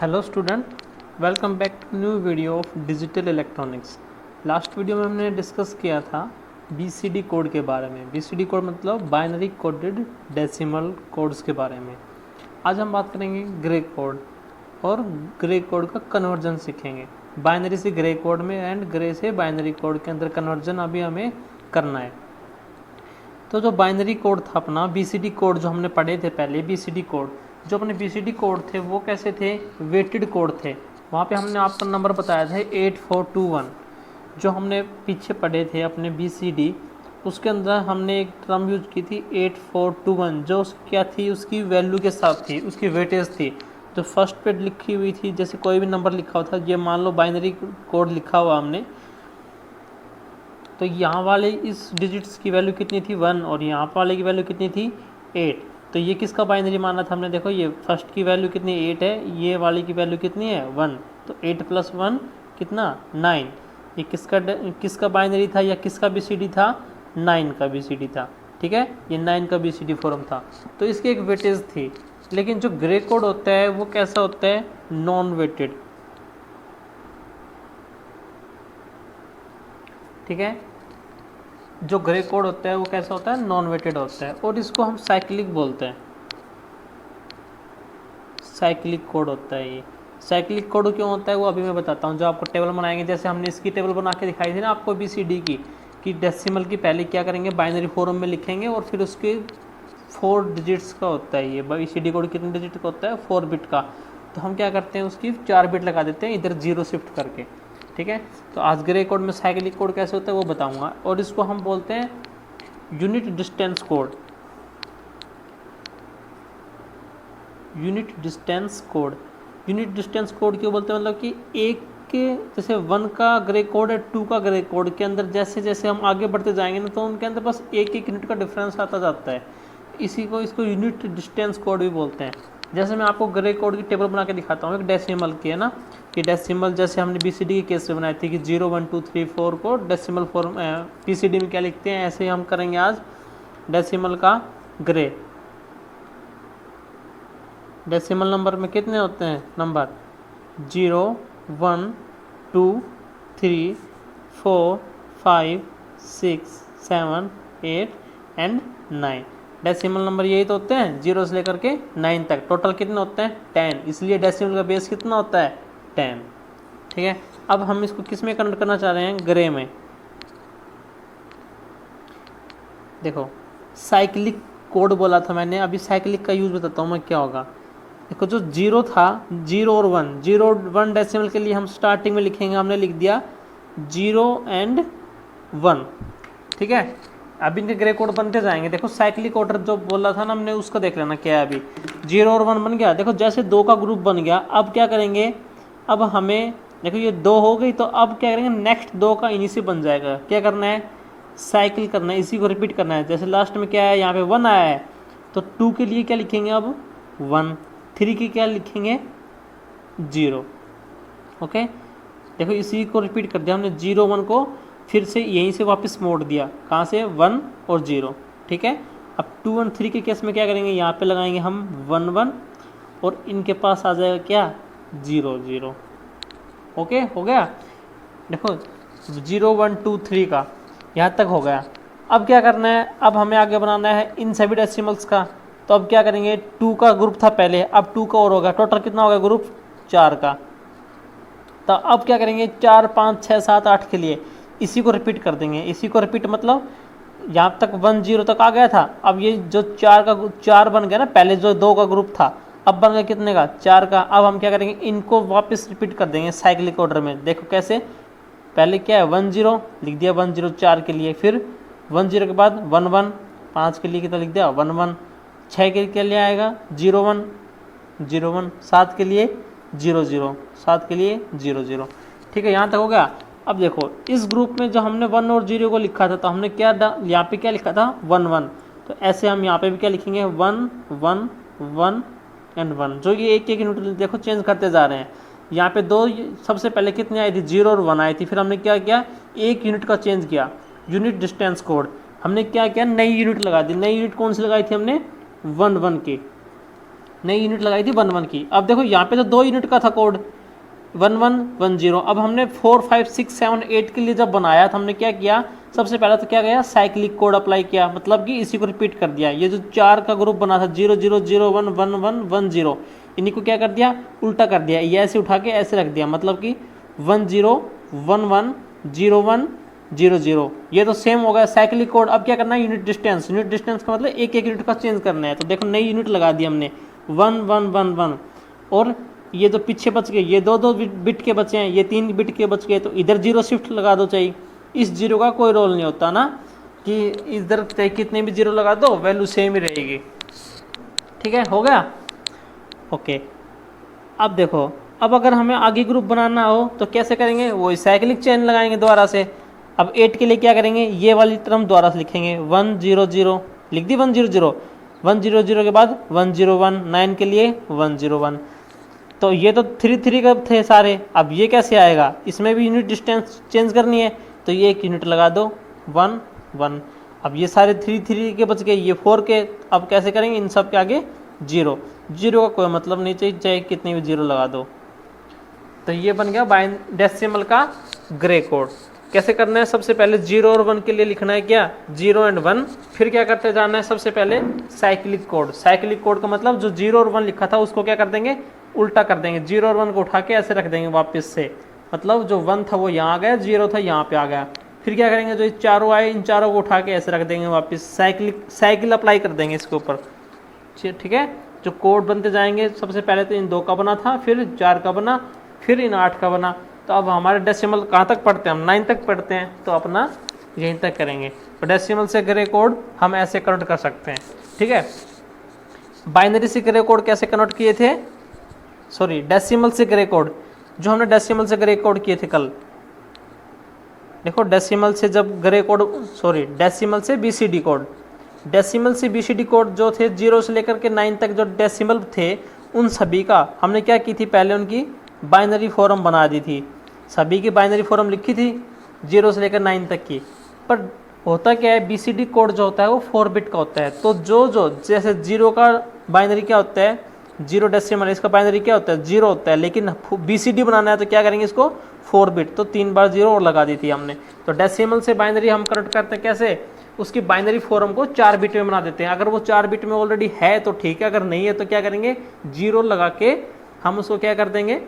Hello student, welcome back to new video of digital electronics. Last video में हमने discuss किया था BCD code के बारे में। बीसीडी कोड मतलब बाइनरी कोडेड डेसिमल कोड्स के बारे में। आज हम बात करेंगे ग्रे कोड और ग्रे कोड का कन्वर्जन सीखेंगे। बाइनरी से ग्रे कोड में एंड ग्रे से बाइनरी कोड के अंदर कन्वर्जन अभी हमें करना है। तो जो बाइनरी कोड था अपना बीसीडी कोड जो हमने पढ़े थे पहले, बीसीडी कोड जो अपने बीसीडी कोड थे वो कैसे थे? वेटेड कोड थे। वहाँ पे हमने आपको नंबर बताया था 8421 जो हमने पीछे पढ़े थे अपने बीसीडी, उसके अंदर हमने एक टर्म यूज की थी 8421 जो क्या थी, उसकी वैल्यू के साथ थी, उसकी वेटेज थी। जो फर्स्ट पे लिखी हुई थी, जैसे कोई भी नंबर लिखा हुआ था, ये मान लो बाइनरी कोड लिखा हुआ हमने, तो यहाँ वाले इस डिजिट्स की वैल्यू कितनी थी 1 और यहाँ वाले की वैल्यू कितनी थी 8। तो ये किसका बाइनरी माना था हमने? देखो ये फर्स्ट की वैल्यू कितनी 8 है, ये वाली की वैल्यू कितनी है 1, तो 8 + 1 कितना 9। ये किसका बाइनरी था या किसका बीसीडी था? 9 का बीसीडी था। ठीक है, ये 9 का बीसीडी फॉर्म था। तो इसकी एक वेटेज थी। लेकिन जो ग्रे कोड होता है वो कैसा होता है? Non weighted. ठीक है, जो ग्रे कोड होता है वो कैसा होता है? नॉन वेटेड होता है और इसको हम साइक्लिक बोलते हैं। साइक्लिक कोड होता है ये। साइक्लिक कोड क्यों होता है वो अभी मैं बताता हूँ। जो आपको टेबल बनाएंगे, जैसे हमने इसकी टेबल बना के दिखाई थी ना आपको बीसीडी की, कि डेसिमल की पहले क्या करेंगे, बाइनरी फॉर्म में लिखेंगे और फिर उसके 4 डिजिट्स का होता है ये। बीसीडी कोड कितने डिजिट का होता है? 4 बिट का। तो हम क्या करते हैं, उसकी 4 बिट लगा देते हैं इधर 0 शिफ्ट करके। ठीक है, तो आज ग्रे कोड में साइक्लिक कोड कैसे होता है वो बताऊंगा। और इसको हम बोलते हैं unit distance code. Unit distance code. Unit distance code क्यों बोलते हैं? मतलब कि एक के, जैसे 1 का ग्रे कोड है 2 का ग्रे कोड के अंदर जैसे जैसे हम आगे बढ़ते जाएंगे ना, तो उनके अंदर बस एक यूनिट का डिफरेंस आता जाता है। इसको यूनिट डिस्टेंस कोड भी बोलते हैं। जैसे मैं आपको ग्रे कोड की टेबल बना के दिखाता हूँ, एक डेसिमल की है ना, कि डेसिमल जैसे हमने बीसीडी के केस में बनाई थी कि 0 1 2 3 4 को डेसिमल फॉर्म बीसीडी में क्या लिखते हैं, ऐसे हम करेंगे आज डेसिमल का ग्रे। डेसिमल नंबर में कितने होते हैं नंबर? 0 1 2 3 4 5 6 7 8 एंड 9। डेसिमल नंबर यही तो होते हैं, 0 से लेकर के 9 तक। टोटल कितने होते हैं? 10। इसलिए डेसिमल का बेस कितना होता है? 10। ठीक है, अब हम इसको किस में कन्वर्ट करना चाह रहे हैं? ग्रे में। देखो साइक्लिक कोड बोला था मैंने, अभी साइक्लिक का यूज बताता हूँ मैं क्या होगा। देखो जो 0 था, 0 और 1, 0 1 डेसिमल के लिए हम स्टार्टिंग में लिखेंगे, हमने लिख दिया 0 एंड 1। ठीक है, अब इनके ग्रे कोड बनते जाएंगे। देखो साइक्लिक ऑर्डर जो बोला था ना हमने, उसका देख लेना क्या है। अभी 0 और 1 बन गया। देखो जैसे 2 का ग्रुप बन गया, अब क्या करेंगे, अब हमें देखो ये 2 हो गई, तो अब क्या करेंगे, नेक्स्ट 2 का इन्हीं से बन जाएगा। क्या करना है? साइकिल करना है, इसी को रिपीट करना है। जैसे लास्ट में क्या है, यहाँ पे 1 आया है, तो 2 के लिए क्या लिखेंगे अब? 1। 3 के क्या लिखेंगे? 0। ओके, देखो इसी को रिपीट कर दिया हमने, 0 1 को फिर से यहीं से वापस मोड़ दिया। कहाँ से? 1 और 0। ठीक है, अब 2 और 3 के केस में क्या करेंगे, यहाँ पे लगाएंगे हम 1 1 और इनके पास आ जाएगा क्या? 0 0। ओके, हो गया। देखो 0 1 2 3 का यहाँ तक हो गया। अब क्या करना है, अब हमें आगे बनाना है इन सभी डेसिमल्स का। तो अब क्या करेंगे, 2 का ग्रुप था पहले, अब 2 का और होगा। टोटल कितना होगा ग्रुप? 4 का। तो अब क्या करेंगे, 4 5 6 7 8 के लिए इसी को रिपीट कर देंगे। इसी को रिपीट मतलब यहाँ तक 1 0 तक आ गया था। अब ये जो 4 बन गया ना, पहले जो 2 का ग्रुप था, अब बन गया कितने का? 4 का। अब हम क्या करेंगे, इनको वापस रिपीट कर देंगे साइक्लिक ऑर्डर में। देखो कैसे, पहले क्या है 1 0 लिख दिया, 1 0 4 के लिए, फिर 1 0 के बाद 1 1 5 के लिए कितना लिख दिया? 1 1। 6 के लिए आएगा 0 1 0 1। 7 के लिए 0 0। 7 के लिए 0 0। ठीक है, यहाँ तक हो गया। अब देखो इस ग्रुप में जो हमने 1 और 0 को लिखा था, तो हमने क्या यहाँ पे क्या लिखा था? 1 1। तो ऐसे हम यहाँ पे भी क्या लिखेंगे? 1 1 1 एंड 1। जो ये एक यूनिट देखो चेंज करते जा रहे हैं। यहाँ पे 2 सबसे पहले कितनी आई थी? 0 और 1 आई थी। फिर हमने क्या किया, 1 यूनिट का चेंज किया। यूनिट डिस्टेंस कोड हमने क्या किया, नई यूनिट लगा दी। नई यूनिट कौन सी लगाई थी हमने? 1 1 की। नई यूनिट लगाई थी 1 1 की। अब देखो यहाँ पे तो 2 यूनिट का था कोड 1 1 1 0। अब हमने 4 5 6 7 8 के लिए जब बनाया तो हमने क्या किया, सबसे पहले तो क्या किया, साइक्लिक कोड अप्लाई किया, मतलब कि इसी को रिपीट कर दिया। ये जो 4 का ग्रुप बना था 0 0 0 1 1 1 1 0, इन्हीं को क्या कर दिया, उल्टा कर दिया, ये ऐसे उठा के ऐसे रख दिया, मतलब कि 1 0 1 1 0 1 0 0। ये तो सेम हो गया साइक्लिक कोड। अब क्या करना है, यूनिट डिस्टेंस। यूनिट डिस्टेंस का मतलब एक एक यूनिट का चेंज करना है। तो देखो नई यूनिट लगा दी हमने 1 1 1 1, और ये जो पीछे बच गए ये 2 2 बिट के बचे हैं, ये 3 बिट के बच गए, तो इधर 0 शिफ्ट लगा दो चाहिए। इस 0 का कोई रोल नहीं होता ना, कि इधर चाहे कितने भी 0 लगा दो वैल्यू सेम ही रहेगी। ठीक है, हो गया, ओके। अब देखो, अब अगर हमें आगे ग्रुप बनाना हो तो कैसे करेंगे, वो साइक्लिक चेन लगाएंगे दोबारा से। अब 8 के लिए क्या करेंगे, ये वाली टर्म दोबारा से लिखेंगे 1 0 0, लिख दी 1 0 0, 1 0 0 के बाद 1 0 1, 9 के लिए 1 0 1। तो ये तो 3 3 का थे सारे, अब ये कैसे आएगा, इसमें भी यूनिट डिस्टेंस चेंज करनी है, तो ये एक यूनिट लगा दो 1 1। अब ये सारे 3 3 के बच गए, ये 4 के, अब कैसे करेंगे, इन सब के आगे 0 0 का कोई मतलब नहीं चाहिए, चाहे कितनी भी 0 लगा दो। तो ये बन गया डेसिमल का ग्रे कोड। कैसे करना है, सबसे पहले 0 और 1 के लिए लिखना है क्या, 0 एंड 1, फिर क्या करते जाना है, सबसे पहले साइक्लिक कोड। साइक्लिक कोड का मतलब जो 0 और 1 लिखा था उसको क्या कर देंगे, उल्टा कर देंगे, 0 और 1 को उठा के ऐसे रख देंगे वापस से, मतलब जो 1 था वो यहाँ आ गया, 0 था यहाँ पे आ गया। फिर क्या करेंगे, जो चारों आए इन चारों को उठा के ऐसे रख देंगे वापस, साइकिल अप्लाई कर देंगे इसके ऊपर। ठीक है, जो कोड बनते जाएंगे, सबसे पहले तो इन 2 का बना था, फिर 4 का बना, फिर इन 8 का बना। तो अब हमारे डेसिमल कहाँ तक पढ़ते हैं, हम 9 तक पढ़ते हैं, तो अपना यहीं तक करेंगे। तो डेसिमल से ग्रे कोड हम ऐसे कन्वर्ट कर सकते हैं। ठीक है, बाइनरी से ग्रे कोड कैसे कन्वर्ट किए थे, सॉरी डेसिमल से ग्रे कोड, जो हमने डेसिमल से ग्रे कोड किए थे कल। देखो डेसिमल से जब ग्रे कोड, सॉरी डेसिमल से बीसीडी कोड, डेसिमल से बीसीडी कोड जो थे 0 से लेकर के 9 तक जो डेसिमल थे, उन सभी का हमने क्या की थी, पहले उनकी बाइनरी फॉर्म बना दी थी, सभी की बाइनरी फॉर्म लिखी थी 0 से लेकर 9 तक की। पर होता क्या है, बीसीडी कोड जो होता है वो 4 बिट का होता है। तो जो जैसे 0 का बाइनरी क्या होता है, 0 डेसिमल, इसका बाइनरी क्या होता है 0 होता है, लेकिन बीसीडी बनाना है तो क्या करेंगे, इसको 4 बिट, तो 3 बार 0 और लगा दी थी हमने। तो डेसिमल से बाइनरी हम कन्वर्ट करते हैं कैसे, उसकी बाइनरी फॉर्म को 4 बिट में बना देते हैं। अगर वो 4 बिट में ऑलरेडी है तो ठीक है, अगर नहीं है तो क्या करेंगे, 0 लगा के हम उसको क्या कर देंगे,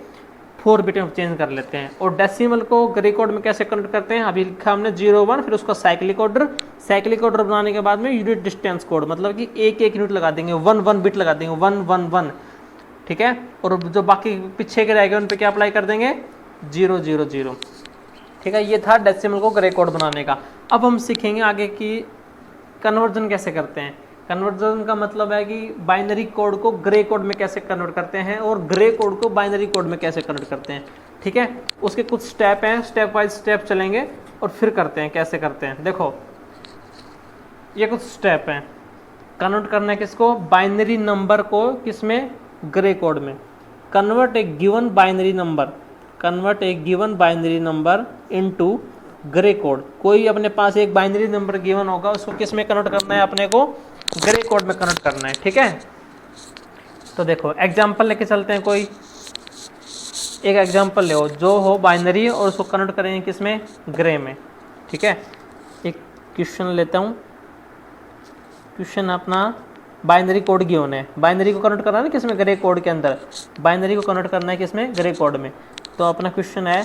4 बिट में चेंज कर लेते हैं। और डेसिमल को ग्रे कोड में कैसे कन्वर्ट करते हैं, अभी लिखा हमने 0 1, फिर उसका साइक्लिक ऑर्डर बनाने के बाद में यूनिट डिस्टेंस कोड, मतलब कि एक एक यूनिट लगा देंगे, 1 1 बिट लगा देंगे, 1 1 1। ठीक है, और जो बाकी पीछे के रह गए उन पे क्या अप्लाई कर देंगे, 0 0 0। ठीक है, ये था डेसिमल को ग्रे कोड बनाने का। अब हम सीखेंगे आगे कि कन्वर्जन कैसे करते हैं। कन्वर्जन का मतलब है कि बाइनरी कोड को ग्रे कोड में कैसे कन्वर्ट करते हैं और ग्रे कोड को बाइनरी कोड में कैसे कन्वर्ट करते हैं। ठीक है, उसके कुछ स्टेप हैं, स्टेप बाय स्टेप चलेंगे और फिर करते हैं कैसे करते हैं। देखो ये कुछ स्टेप हैं, कन्वर्ट करना है किसको, बाइनरी नंबर को, किसमें, ग्रे कोड में। Convert a given binary number, convert a given binary number into Gray code. कोई अपने पास एक बाइनरी नंबर गिवन होगा, उसको किस में कन्वर्ट करना है, अपने को ग्रे कोड में कन्वर्ट करना है। ठीक है, तो देखो एग्जांपल लेके चलते हैं, कोई एक एग्जांपल ले जो हो बाइनरी और उसको कन्वर्ट करेंगे किस में, ग्रे में। ठीक है, एक क्वेश्चन लेता हूँ, क्वेश्चन अपना बाइनरी कोड गिवन है, बाइनरी को कन्वर्ट करना है ना किस में, ग्रे कोड के अंदर, बाइनरी को कन्वर्ट करना है किस में, ग्रे कोड में। तो अपना क्वेश्चन है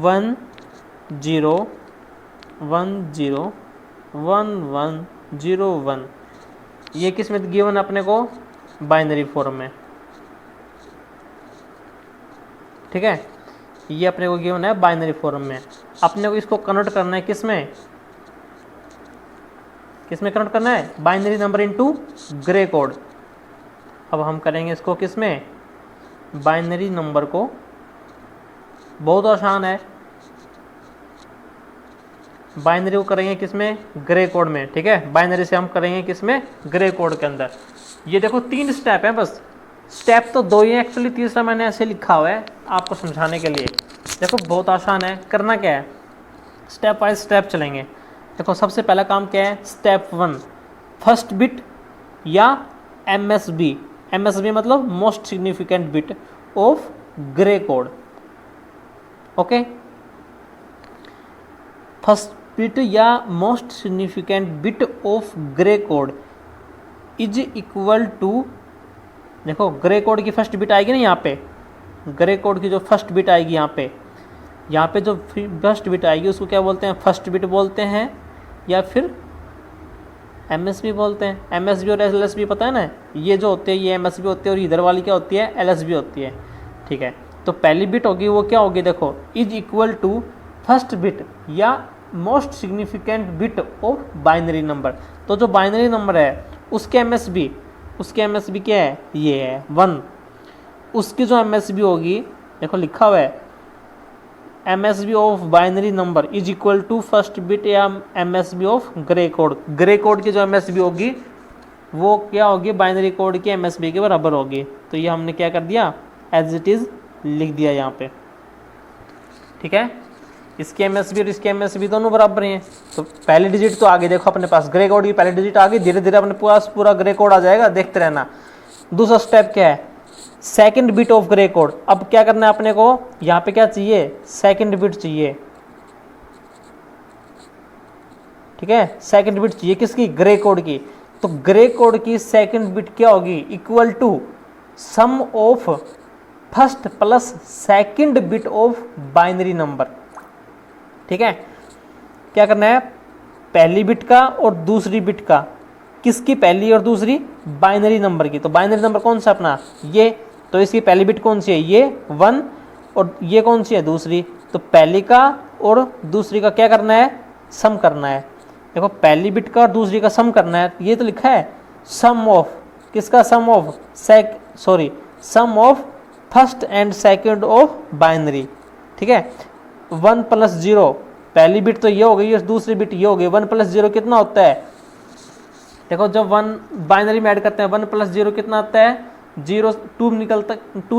1 0 1 0 1 1 0 1, ये किस में गिवन अपने को, बाइनरी फॉर्म में। ठीक है, ये अपने को गिवन है बाइनरी फॉर्म में। अपने को इसको कन्वर्ट करना है किस में, कन्वर्ट करना है, binary number into Gray code. अब हम करेंगे इसको किस में, बाइनरी नंबर को, बहुत आसान है, बाइनरी को करेंगे किसमें, ग्रे कोड में। ठीक है, बाइनरी से हम करेंगे किसमें, ग्रे कोड के अंदर। ये देखो 3 स्टेप है बस, स्टेप तो 2 ही है एक्चुअली, तीसरा मैंने ऐसे लिखा हुआ है आपको समझाने के लिए। देखो बहुत आसान है, करना क्या है, स्टेप बाय स्टेप चलेंगे। देखो सबसे पहला काम क्या है, स्टेप 1, फर्स्ट बिट या MSB, MSB मतलब most significant bit of grey code. Okay, first bit या most significant bit of grey code is equal to, देखो ग्रे कोड की फर्स्ट बिट आएगी ना यहाँ पे, ग्रे कोड की जो फर्स्ट बिट आएगी यहाँ पे जो फर्स्ट बिट आएगी उसको क्या बोलते हैं, फर्स्ट बिट बोलते हैं या फिर MSB बोलते हैं। MSB और LSB पता है ना, ये जो होते हैं ये MSB होती है और इधर वाली क्या होती है, LSB होती है। ठीक है, तो पहली बिट होगी वो क्या होगी, देखो is equal to first bit या most significant bit of binary number. तो जो बाइनरी नंबर है उसके MSB क्या है, ये है 1। उसकी जो MSB होगी, देखो लिखा हुआ है MSB of binary number is equal to first bit या MSB of grey code. Gray code की जो MSB होगी वो क्या होगी, बाइनरी कोड की MSB के बराबर होगी। तो ये हमने क्या कर दिया, एज इट इज लिख दिया यहाँ पे। ठीक है, इसकी MSB और इसकी MSB दोनों बराबर हैं। तो पहली डिजिट तो आ गई, देखो अपने पास ग्रे कोड की पहली डिजिट आ गई, धीरे धीरे अपने पास पूरा ग्रे कोड आ जाएगा, देखते रहना। दूसरा स्टेप क्या है, second bit of grey code. अब क्या करना है अपने को, यहाँ पे क्या चाहिए, सेकंड बिट चाहिए। ठीक है, सेकंड बिट चाहिए किसकी, ग्रे कोड की। तो ग्रे कोड की सेकंड बिट क्या होगी, equal to sum of first plus second bit of binary number. ठीक है, क्या करना है, पहली बिट का और दूसरी बिट का, किसकी, पहली और दूसरी बाइनरी नंबर की। तो बाइनरी नंबर कौन सा अपना, ये, तो इसकी पहली बिट कौन सी है, ये 1, और ये कौन सी है, दूसरी। तो पहली का और दूसरी का क्या करना है, सम करना है। देखो पहली बिट का और दूसरी का सम करना है, ये तो लिखा है सम ऑफ, किसका, sum of sum of first and second of binary. ठीक है, 1 + 0, पहली बिट तो ये हो गई और दूसरी बिट ये हो गई। 1 + 0 कितना होता है, देखो जब 1 बाइनरी में ऐड करते हैं 1 + 0 कितना आता है, 0, 2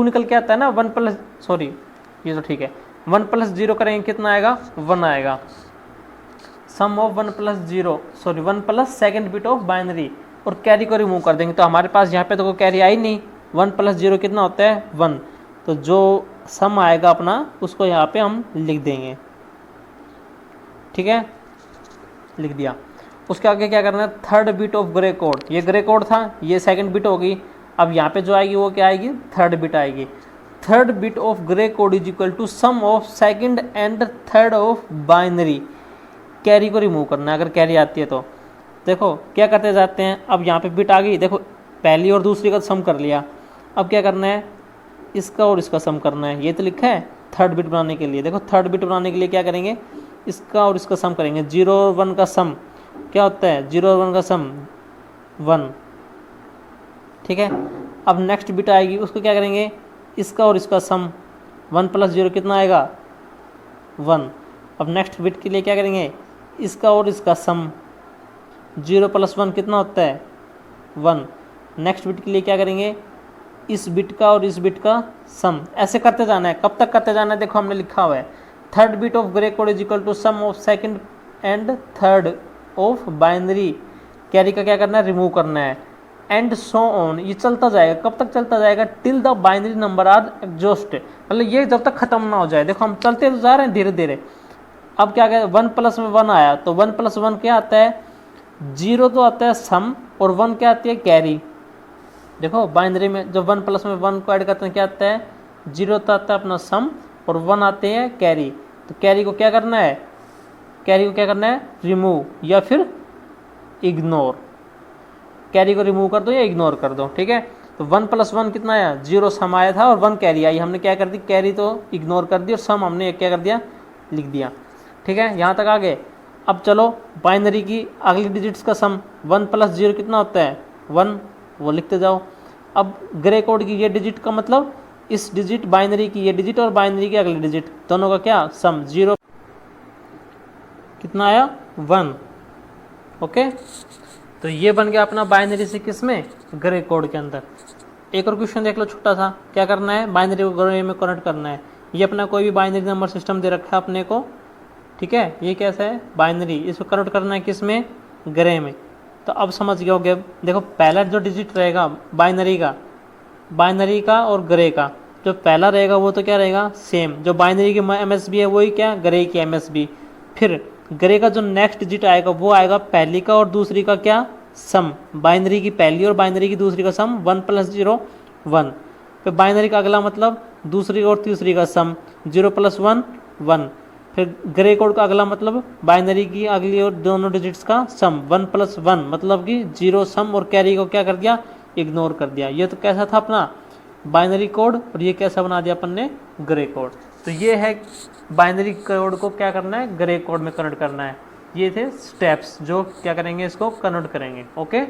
निकल के आता है ना, 1 + 0 करेंगे कितना आएगा, 1 आएगा। Sum of 1 + second bit of binary, और कैरी को रिमूव कर देंगे। तो हमारे पास यहाँ पे तो कोई कैरी आई नहीं, 1 + 0 कितना होता है, 1। तो जो सम आएगा अपना उसको यहाँ पे हम लिख देंगे। ठीक है, लिख दिया। उसके आगे क्या करना है, third bit of grey code, ये ग्रे कोड था, ये सेकंड बिट होगी। अब यहाँ पे जो आएगी वो क्या आएगी, थर्ड बिट आएगी। Third bit of grey code is equal to sum of second and third of binary. Carry को रिमूव करना है अगर कैरी आती है तो। देखो क्या करते जाते हैं, अब यहाँ पे बिट आ गई, देखो पहली और दूसरी का सम कर लिया। अब क्या करना है, इसका और इसका सम करना है, ये तो लिखा है थर्ड बिट बनाने के लिए। देखो थर्ड बिट बनाने के लिए क्या करेंगे, इसका और इसका सम करेंगे। 0 और 1 का सम क्या होता है, 0 और 1 का सम 1। ठीक है, अब नेक्स्ट बिट आएगी, उसको क्या करेंगे, इसका और इसका सम, 1 + 0 कितना आएगा, 1। अब नेक्स्ट बिट के लिए क्या करेंगे, इसका और इसका सम, 0 + 1 कितना होता है, 1। नेक्स्ट बिट के लिए क्या करेंगे, इस बिट का और इस बिट का सम। ऐसे करते जाना है, कब तक करते जाना है, देखो हमने लिखा हुआ है third bit of grey code is equal to sum of second and third of binary. Carry का क्या करना है, रिमूव करना है, एंड सो ऑन। ये चलता जाएगा, कब तक चलता जाएगा, till the binary number are exhaust, मतलब ये जब तक खत्म ना हो जाए। देखो हम चलते तो जा रहे हैं धीरे धीरे। अब क्या कहें, 1 + 1 आया, तो 1 + 1 क्या आता है, 0 तो आता है सम, और 1 क्या आती है, कैरी। देखो बाइनरी में जब 1 + 1 को ऐड करते हैं क्या आता है, 0 तो आता है अपना सम, और 1 आते हैं कैरी। तो कैरी को क्या करना है, रिमूव या फिर इग्नोर। कैरी को रिमूव कर दो या इग्नोर कर दो। ठीक है, तो 1 + 1 कितना आया, 0 सम आया था और 1 कैरी आई। हमने क्या कर दी, कैरी तो इग्नोर कर दी और सम हमने क्या कर दिया, लिख दिया। ठीक है, यहाँ तक आ गए। अब चलो बाइनरी की अगली डिजिट्स का सम, 1 + 0 कितना होता है, 1, वो लिखते जाओ। अब ग्रे कोड की ये डिजिट का मतलब इस डिजिट, बाइनरी की ये डिजिट और बाइनरी की अगली डिजिट, दोनों का क्या सम, 0 कितना आया, 1। ओके, तो ये बन गया अपना बाइनरी से किस में, ग्रे कोड के अंदर। एक और क्वेश्चन देख लो छोटा सा, क्या करना है, बाइनरी को ग्रे में कन्वर्ट करना है। ये अपना कोई भी बाइनरी नंबर सिस्टम दे रखा है अपने को। ठीक है, ये कैसा है, बाइनरी, इसको कन्वर्ट करना है किस में, ग्रे में। तो अब समझ गए होगे, देखो पहला जो डिजिट रहेगा बाइनरी का बाइनरी का और ग्रे का। जो पहला रहेगा वो तो क्या रहेगा, सेम। जो बाइनरी की एमएसबी है वही क्या, ग्रे की एमएसबी। फिर ग्रे का जो नेक्स्ट डिजिट आएगा वो आएगा पहली का और दूसरी का क्या, सम। बाइनरी की पहली और बाइनरी की दूसरी का सम 1 + 0 1। फिर बाइनरी का अगला मतलब दूसरी और तीसरी का सम 0 + 1 1। फिर ग्रे कोड का अगला मतलब बाइनरी की अगली और दोनों डिजिट्स का सम 1 + 1 मतलब कि 0 सम, और कैरी को क्या कर दिया, इग्नोर कर दिया। ये तो कैसा था अपना बाइनरी कोड, और ये कैसा बना दिया अपन ने, ग्रे कोड। तो ये है बाइनरी कोड को क्या करना है, ग्रे कोड में कन्वर्ट करना है। ये थे स्टेप्स जो क्या करेंगे, इसको कन्वर्ट करेंगे। ओके।